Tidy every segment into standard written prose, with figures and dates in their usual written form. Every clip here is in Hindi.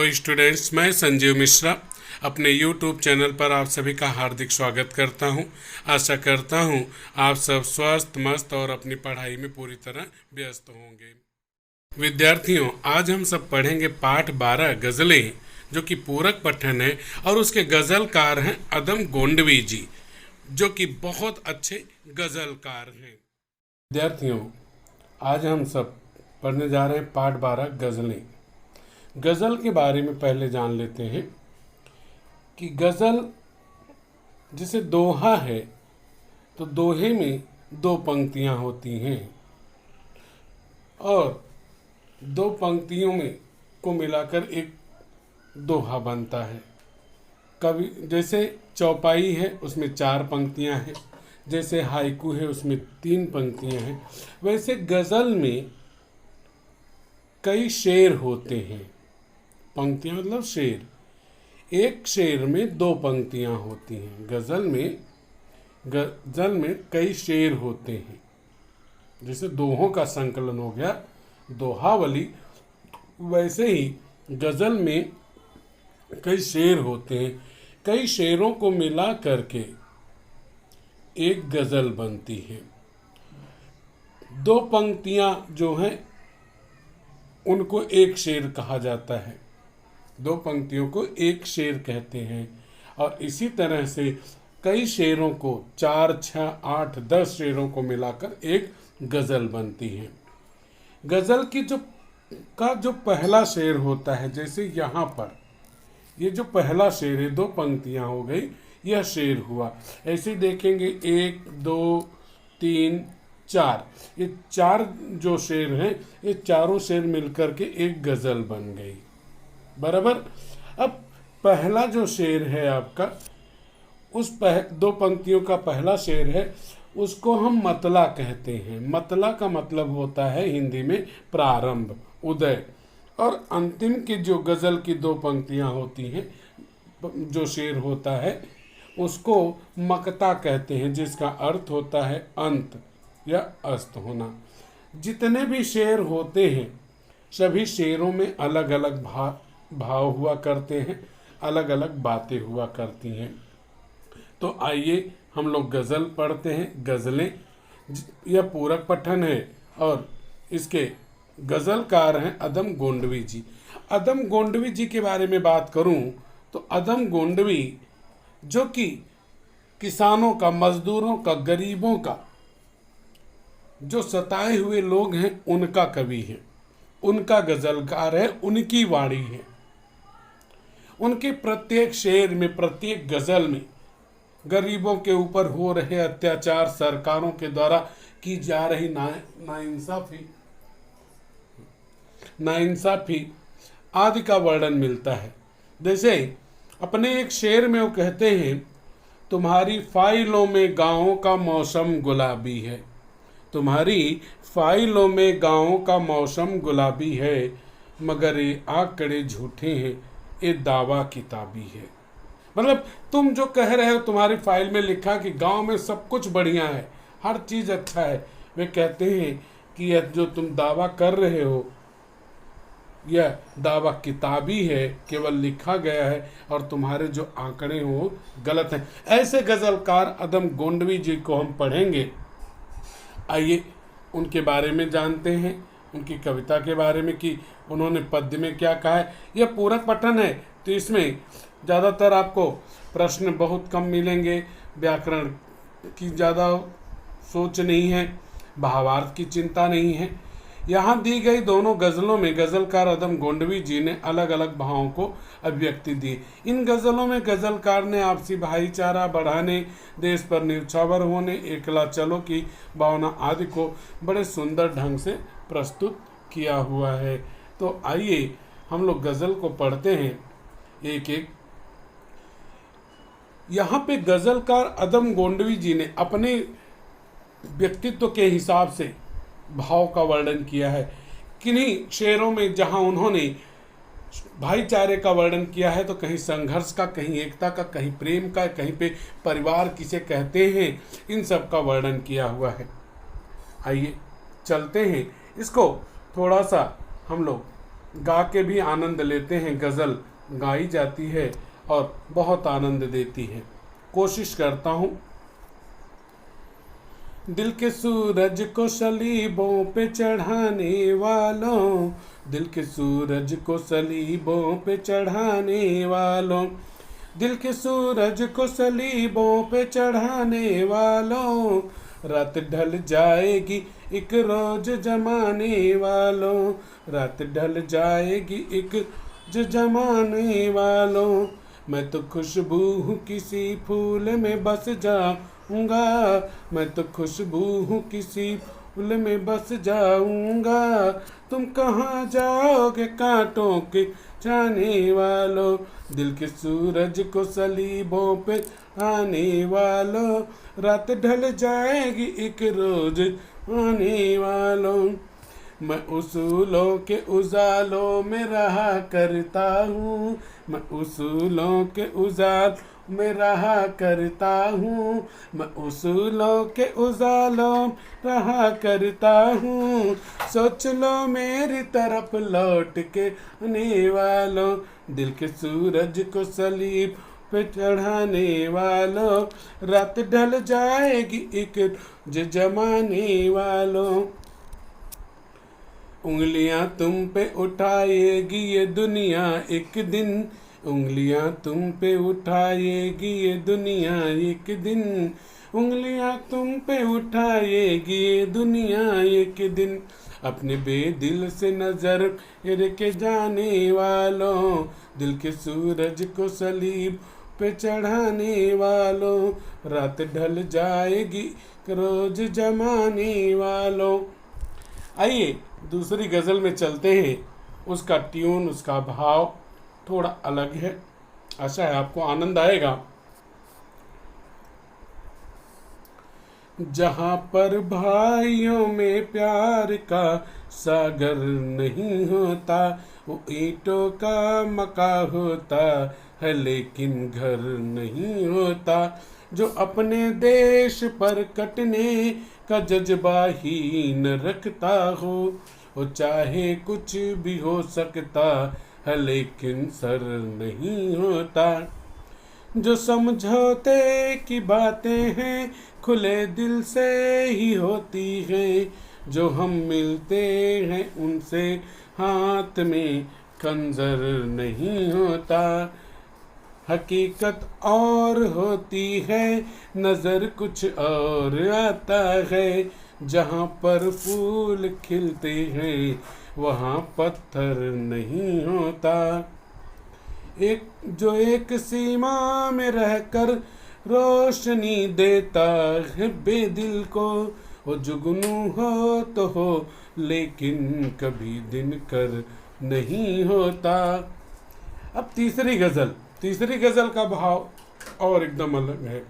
हेलो स्टूडेंट्स, मैं संजीव मिश्रा अपने यूट्यूब चैनल पर आप सभी का हार्दिक स्वागत करता हूं। आशा करता हूं आप सब स्वस्थ मस्त और अपनी पढ़ाई में पूरी तरह व्यस्त होंगे। विद्यार्थियों, आज हम सब पढ़ेंगे पाठ 12 गज़लें, जो कि पूरक पठन है और उसके गज़लकार हैं अदम गोंडवी जी, जो कि बहुत अच्छे गज़लकार हैं। विद्यार्थियों, आज हम सब पढ़ने जा रहे हैं पाठ 12 गज़लें। गज़ल के बारे में पहले जान लेते हैं कि गज़ल जैसे दोहा है, तो दोहे में दो पंक्तियां होती हैं और दो पंक्तियों में को मिलाकर एक दोहा बनता है। कवि जैसे चौपाई है उसमें 4 पंक्तियां हैं, जैसे हाइकू है उसमें 3 पंक्तियां हैं, वैसे गज़ल में कई शेर होते हैं। पंक्तियां मतलब शेर। एक शेर में 2 पंक्तियां होती हैं। गज़ल में कई शेर होते हैं। जैसे दोहों का संकलन हो गया दोहावली, वैसे ही गज़ल में कई शेर होते हैं। कई शेरों को मिला करके एक गज़ल बनती है। 2 पंक्तियां जो हैं उनको एक शेर कहा जाता है। 2 पंक्तियों को एक शेर कहते हैं। और इसी तरह से कई शेरों को 4, 6, 8, 10 शेरों को मिलाकर एक गज़ल बनती है। गज़ल की जो पहला शेर होता है, जैसे यहाँ पर ये जो पहला शेर है, 2 पंक्तियां हो गई, यह शेर हुआ। ऐसे देखेंगे 1, 2, 3, 4, ये 4 जो शेर हैं, ये चारों शेर मिलकर के एक गज़ल बन गई। बराबर। अब पहला जो शेर है आपका, उस 2 पंक्तियों का पहला शेर है, उसको हम मतला कहते हैं। मतला का मतलब होता है हिंदी में प्रारंभ, उदय। और अंतिम की जो गज़ल की 2 पंक्तियां होती हैं, जो शेर होता है, उसको मक्ता कहते हैं, जिसका अर्थ होता है अंत या अस्त होना। जितने भी शेर होते हैं, सभी शेरों में अलग अलग भाव हुआ करते हैं, अलग अलग बातें हुआ करती हैं। तो आइए हम लोग गज़ल पढ़ते हैं। गज़लें यह पूरक पठन है और इसके गज़लकार हैं अदम गोंडवी जी। अदम गोंडवी जी के बारे में बात करूं तो अदम गोंडवी, जो कि किसानों का, मजदूरों का, गरीबों का, जो सताए हुए लोग हैं, उनका कवि है, उनका गज़लकार है, उनकी वाणी है। उनके प्रत्येक शेर में, प्रत्येक गज़ल में गरीबों के ऊपर हो रहे अत्याचार, सरकारों के द्वारा की जा रही नाइंसाफी आदि का वर्णन मिलता है। जैसे अपने एक शेर में वो कहते हैं, तुम्हारी फाइलों में गाँवों का मौसम गुलाबी है, तुम्हारी फाइलों में गाँवों का मौसम गुलाबी है, मगर ये आंकड़े झूठे हैं, ये दावा किताबी है। मतलब तुम जो कह रहे हो, तुम्हारी फाइल में लिखा कि गांव में सब कुछ बढ़िया है, हर चीज़ अच्छा है, वे कहते हैं कि यह जो तुम दावा कर रहे हो, यह दावा किताबी है, केवल लिखा गया है, और तुम्हारे जो आंकड़े हो गलत हैं। ऐसे गज़लकार अदम गोंडवी जी को हम पढ़ेंगे। आइए उनके बारे में जानते हैं, उनकी कविता के बारे में कि उन्होंने पद्य में क्या कहा है। यह पूरक पठन है, तो इसमें ज़्यादातर आपको प्रश्न बहुत कम मिलेंगे, व्याकरण की ज़्यादा सोच नहीं है, भावार्थ की चिंता नहीं है। यहाँ दी गई दोनों गज़लों में गज़लकार अदम गोंडवी जी ने अलग अलग भावों को अभिव्यक्ति दी। इन गज़लों में गज़लकार ने आपसी भाईचारा बढ़ाने, देश पर न्यौछावर होने, एकला चलो की भावना आदि को बड़े सुंदर ढंग से प्रस्तुत किया हुआ है। तो आइए हम लोग गज़ल को पढ़ते हैं एक एक। यहाँ पे गज़लकार अदम गोंडवी जी ने अपने व्यक्तित्व के हिसाब से भाव का वर्णन किया है। किन्हीं शेरों में जहाँ उन्होंने भाईचारे का वर्णन किया है, तो कहीं संघर्ष का, कहीं एकता का, कहीं प्रेम का, कहीं पे परिवार किसे कहते हैं, इन सब का वर्णन किया हुआ है। आइए चलते हैं, इसको थोड़ा सा हम लोग गा के भी आनंद लेते हैं। गज़ल गाई जाती है और बहुत आनंद देती है। कोशिश करता हूँ। दिल के सूरज को सलीबों पे चढ़ाने वालों, दिल के सूरज को सलीबों पे चढ़ाने वालों, दिल के सूरज को सलीबों पे चढ़ाने वालों, रात ढल जाएगी एक रोज जमाने वालों, रात ढल जाएगी एक जो जमाने वालों। मैं तो खुशबू हूँ किसी फूल में बस जाऊंगा, मैं तो खुशबू हूँ किसी फूल में बस जाऊंगा। तुम कहाँ जाओगे कांटों के जाने वालों, दिल के सूरज को सलीबों पे आने वालों, रात ढल जाएगी एक रोज आने वालों। मैं उसूलों के उजालों में रहा करता हूँ, मैं उसूलों के उजाल में रहा करता हूँ, मैं उसूलों के उजालों रहा करता हूँ। सोच लो मेरी तरफ लौट के आने वालों, दिल के सूरज को सलीब पे चढ़ाने वालों, रात ढल जाएगी एक जमाने वालों। उंगलियां तुम पे उठाएगी ये दुनिया एक दिन, उंगलियां तुम पे उठाएगी ये दुनिया एक दिन, उंगलियां तुम पे उठाएगी ये दुनिया एक दिन। अपने बेदिल से नजर के जाने वालों, दिल के सूरज को सलीब पे चढ़ाने वालों, रात ढल जाएगी रोज जमाने वालों। आइए दूसरी गज़ल में चलते हैं। उसका ट्यून, उसका भाव थोड़ा अलग है। आशा है आपको आनंद आएगा। जहाँ पर भाइयों में प्यार का सागर नहीं होता, वो ईंटों का मका होता है लेकिन घर नहीं होता। जो अपने देश पर कटने का जज्बा ही न रखता हो, वो चाहे कुछ भी हो सकता है लेकिन सर नहीं होता। जो समझौते की बातें हैं खुले दिल से ही होती हैं, जो हम मिलते हैं उनसे हाथ में खंजर नहीं होता। हकीकत और होती है, नजर कुछ और आता है। जहाँ पर फूल खिलते हैं वहाँ पत्थर नहीं होता। एक सीमा में रहकर रोशनी देता है बेदिल को, वो जुगनू हो तो हो लेकिन कभी दिन कर नहीं होता। अब तीसरी गजल का भाव और एकदम अलग है।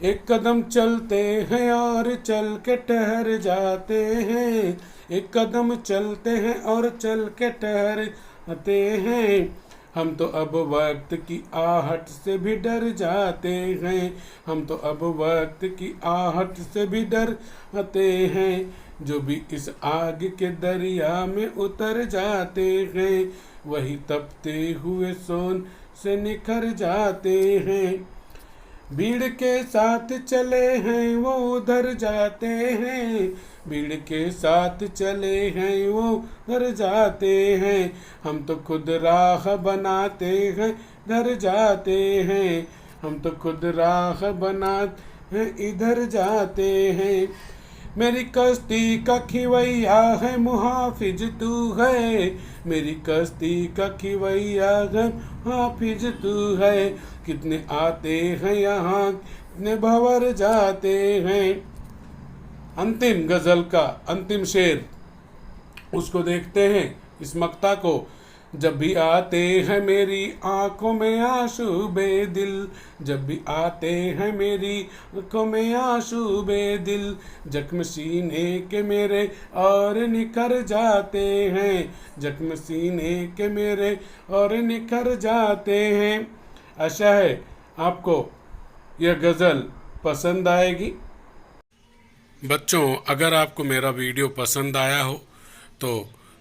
एक कदम चलते हैं और चल के ठहर जाते हैं, एक कदम चलते हैं और चल के ठहर जाते हैं। हम तो अब वक्त की आहट से भी डर जाते हैं, हम तो अब वक्त की आहट से भी डर जाते हैं। जो भी इस आग के दरिया में उतर जाते हैं, वही तपते हुए सोन से निखर जाते हैं। भीड़ के साथ चले हैं वो उधर जाते हैं, भीड़ के साथ चले हैं वो उधर जाते हैं। हम तो खुद राह बनाते हैं इधर जाते हैं, हम तो खुद राह बनाते हैं इधर जाते हैं। मेरी कश्ती का खिवैया है मुहाफिज तू है, मेरी कश्ती का खिवैया है मुहाफिज तू है। कितने आते हैं यहाँ कितने भंवर जाते हैं। अंतिम गजल का अंतिम शेर, उसको देखते हैं इस मक्ता को। जब भी आते हैं मेरी आंखों में आंसू बेदिल, जब भी आते हैं मेरी आंखों में आंसू बेदिल, जख्म सीने के मेरे और निखर जाते हैं, जख्म सीने के मेरे और निखर जाते हैं। आशा है आपको यह गज़ल पसंद आएगी। बच्चों, अगर आपको मेरा वीडियो पसंद आया हो तो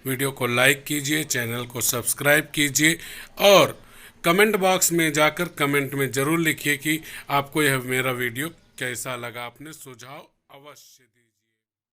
वीडियो को लाइक कीजिए, चैनल को सब्सक्राइब कीजिए और कमेंट बॉक्स में जाकर कमेंट में ज़रूर लिखिए कि आपको यह मेरा वीडियो कैसा लगा। अपने सुझाव अवश्य दीजिए।